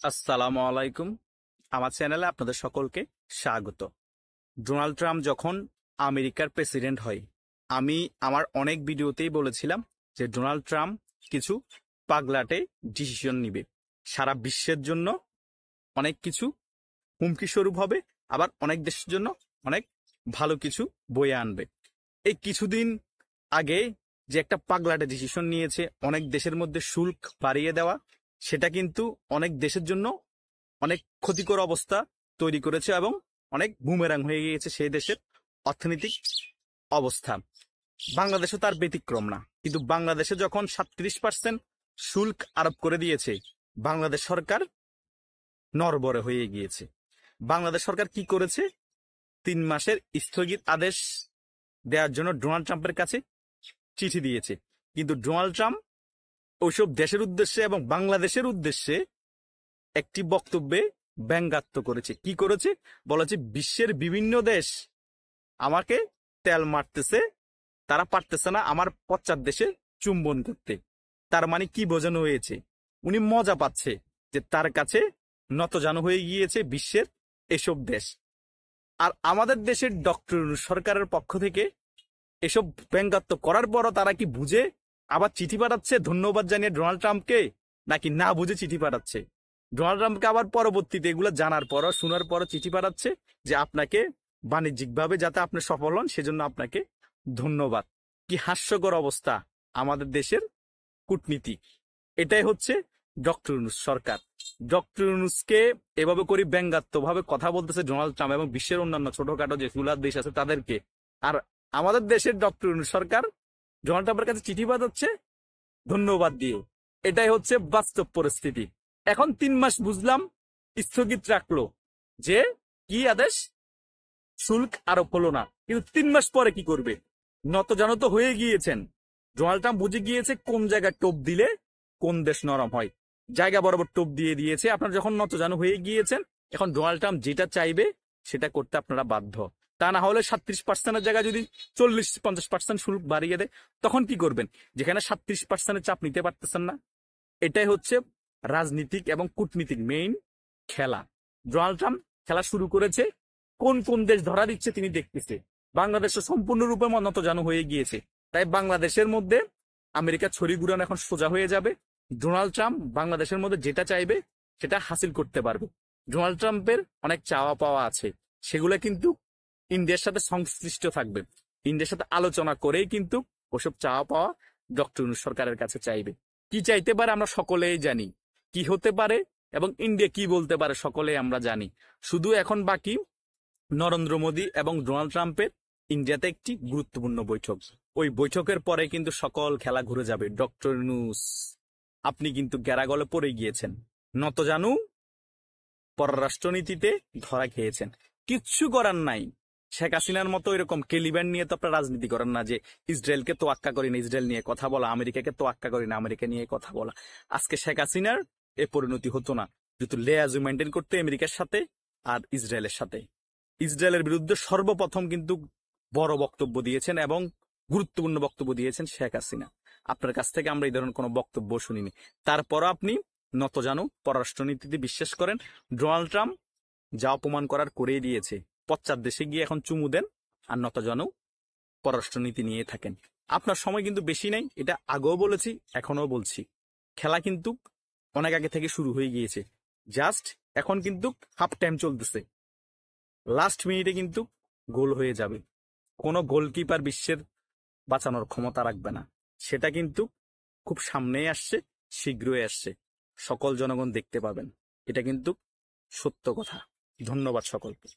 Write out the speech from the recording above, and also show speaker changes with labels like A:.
A: আসসালামু আলাইকুম। আমার চ্যানেলে আপনাদের সকলকে স্বাগত। ডোনাল্ড ট্রাম্প যখন আমেরিকার প্রেসিডেন্ট হয়, আমি আমার অনেক ভিডিওতেই বলেছিলাম যে ডোনাল্ড ট্রাম্প কিছু পাগলাটে ডিসিশন নিবে, সারা বিশ্বের জন্য অনেক কিছু হুমকি স্বরূপ হবে, আবার অনেক দেশের জন্য অনেক ভালো কিছু বয়ে আনবে। এই কিছুদিন আগে যে একটা পাগলাটে ডিসিশন নিয়েছে অনেক দেশের মধ্যে শুল্ক বাড়িয়ে দেওয়া, সেটা কিন্তু অনেক দেশের জন্য অনেক ক্ষতিকর অবস্থা তৈরি করেছে এবং অনেক বুমেরাং হয়ে গিয়েছে সেই দেশের অর্থনৈতিক অবস্থা। বাংলাদেশও তার ব্যতিক্রম না, কিন্তু বাংলাদেশে যখন 37% শুল্ক আরোপ করে দিয়েছে, বাংলাদেশ সরকার নড়বড়ে হয়ে গিয়েছে। বাংলাদেশ সরকার কি করেছে? 3 মাসের স্থগিত আদেশ দেওয়ার জন্য ডোনাল্ড ট্রাম্পের কাছে চিঠি দিয়েছে, কিন্তু ডোনাল্ড ট্রাম্প ওইসব দেশের উদ্দেশ্যে এবং বাংলাদেশের উদ্দেশ্যে একটি বক্তব্যে ব্যঙ্গাত্ম করেছে। কি করেছে? বলেছে বিশ্বের বিভিন্ন দেশ আমাকে তেল মারতেছে, তারা পারতেছে না আমার পশ্চাৎ দেশে চুম্বন করতে। তার মানে কি বোঝানো হয়েছে? উনি মজা পাচ্ছে যে তার কাছে নতজানু হয়ে গিয়েছে বিশ্বের এসব দেশ। আর আমাদের দেশের ডক্টর সরকারের পক্ষ থেকে এসব ব্যঙ্গাত্ম করার পরও তারা কি বুঝে আবার চিঠি পাঠাচ্ছে ধন্যবাদ জানিয়ে ডোনাল্ড ট্রাম্পকে, নাকি না বুঝে চিঠি পাঠাচ্ছে? ডোনাল্ড ট্রাম্পকে আবার পরবর্তীতে এগুলো জানার পরও শোনার পরও চিঠি পাঠাচ্ছে যে আপনাকে বাণিজ্যিকভাবে যাতে আপনি সফল হন সেজন্য আপনাকে ধন্যবাদ। কি হাস্যকর অবস্থা আমাদের দেশের কূটনীতি! এটাই হচ্ছে ডক্টর ইউনূস সরকার। ডক্টর ইউনূসকে এভাবে করে ব্যঙ্গাত্মকভাবে কথা বলতেছে ডোনাল্ড ট্রাম্প এবং বিশ্বের অন্যান্য ছোটখাটো যেগুলো দেশ আছে তাদেরকে। আর আমাদের দেশের ডক্টর ইউনূস সরকার ডোনাল্ড ট্রাম্পের কাছে চিঠি পাঠাচ্ছে ধন্যবাদ দিয়ে। এটাই হচ্ছে বাস্তব পরিস্থিতি। এখন 3 মাস বুঝলাম স্থগিত রাখলো, যে কি আদেশ? শুল্ক আরোপ হলো না, কিন্তু 3 মাস পরে কি করবে? নতজানু তো হয়ে গিয়েছেন। ডোনাল্ড ট্রাম্প বুঝে গিয়েছে কোন জায়গায় টোপ দিলে কোন দেশ নরম হয়। জায়গা বরাবর টোপ দিয়ে দিয়েছে। আপনারা যখন নতজানু হয়ে গিয়েছেন, এখন ডোনাল্ড ট্রাম্প যেটা চাইবে সেটা করতে আপনারা বাধ্য। তা না হলে 37%-এর জায়গায় যদি 40-50% শুল্ক বাড়িয়ে দেয়, তখন কি করবেন? যেখানে 37%-এর চাপ নিতে পারতেছেন না। এটাই হচ্ছে রাজনীতিক এবং কূটনীতিক মেইন খেলা। ডোনাল্ড ট্রাম্প খেলা শুরু করেছে, কোন কোন দেশ ধরা দিচ্ছে তিনি দেখতেছে। বাংলাদেশ সম্পূর্ণরূপে নতজানু হয়ে গিয়েছে, তাই বাংলাদেশের মধ্যে আমেরিকা ছড়ি ঘুরানো এখন সোজা হয়ে যাবে। ডোনাল্ড ট্রাম্প বাংলাদেশের মধ্যে যেটা চাইবে সেটা হাসিল করতে পারবে। ডোনাল্ড ট্রাম্পের অনেক চাওয়া পাওয়া আছে, সেগুলো কিন্তু ইন্ডিয়ার সাথে সংশ্লিষ্ট থাকবে। ইন্ডিয়ার সাথে আলোচনা করেই কিন্তু ওসব চাওয়া পাওয়া ডক্টর ইউনূস সরকারের কাছে চাইবে। কি চাইতে পারে আমরা সকলেই জানি, কি হতে পারে এবং ইন্ডিয়া কি বলতে পারে সকলেই আমরা জানি। শুধু এখন বাকি নরেন্দ্র মোদী এবং ডোনাল্ড ট্রাম্পের ইন্ডিয়াতে একটি গুরুত্বপূর্ণ বৈঠক। ওই বৈঠকের পরে কিন্তু সকল খেলা ঘুরে যাবে। ডক্টর ইউনূস, আপনি কিন্তু গ্যারাগলে পড়ে গিয়েছেন। নতজানু পররাষ্ট্রনীতিতে ধরা খেয়েছেন, কিচ্ছু করার নাই। শেখ হাসিনার মতো এরকম কেলিব্যান্ড নিয়ে তো আপনার রাজনীতি করেন না, যে ইসরায়েলকে তোয়াক্কা করি না, ইসরায়েল নিয়ে কথা বলা, আমেরিকাকে তোয়াক্কা করি না, আমেরিকা নিয়ে কথা বলা। আজকে শেখ হাসিনার এ পরিণতি হতো না যেহেতু লেয়াজু মেনটেন করতে আমেরিকার সাথে আর ইসরায়েলের সাথে। ইসরায়েলের বিরুদ্ধে সর্বপ্রথম কিন্তু বড় বক্তব্য দিয়েছেন এবং গুরুত্বপূর্ণ বক্তব্য দিয়েছেন শেখ হাসিনা। আপনার কাছ থেকে আমরা এই ধরনের কোনো বক্তব্য শুনিনি। তারপরও আপনি নতজানু পররাষ্ট্রনীতিতে বিশ্বাস করেন। ডোনাল্ড ট্রাম্প যা অপমান করার করেই দিয়েছে, পশ্চাৎ দেশে গিয়ে এখন চুমু দেন আর নতজানু পররাষ্ট্রনীতি নিয়ে থাকেন। আপনার সময় কিন্তু বেশি নাই, এটা আগেও বলেছি এখনো বলছি। খেলা কিন্তু অনেক আগে থেকে শুরু হয়ে গিয়েছে, জাস্ট এখন কিন্তু হাফ টাইম চলতেছে। লাস্ট মিনিটে কিন্তু গোল হয়ে যাবে। কোনো গোলকিপার বিশ্বের বাঁচানোর ক্ষমতা রাখবে না, সেটা কিন্তু খুব সামনেই আসছে, শীঘ্রই আসছে, সকল জনগণ দেখতে পাবেন। এটা কিন্তু সত্য কথা। ধন্যবাদ সকলকে।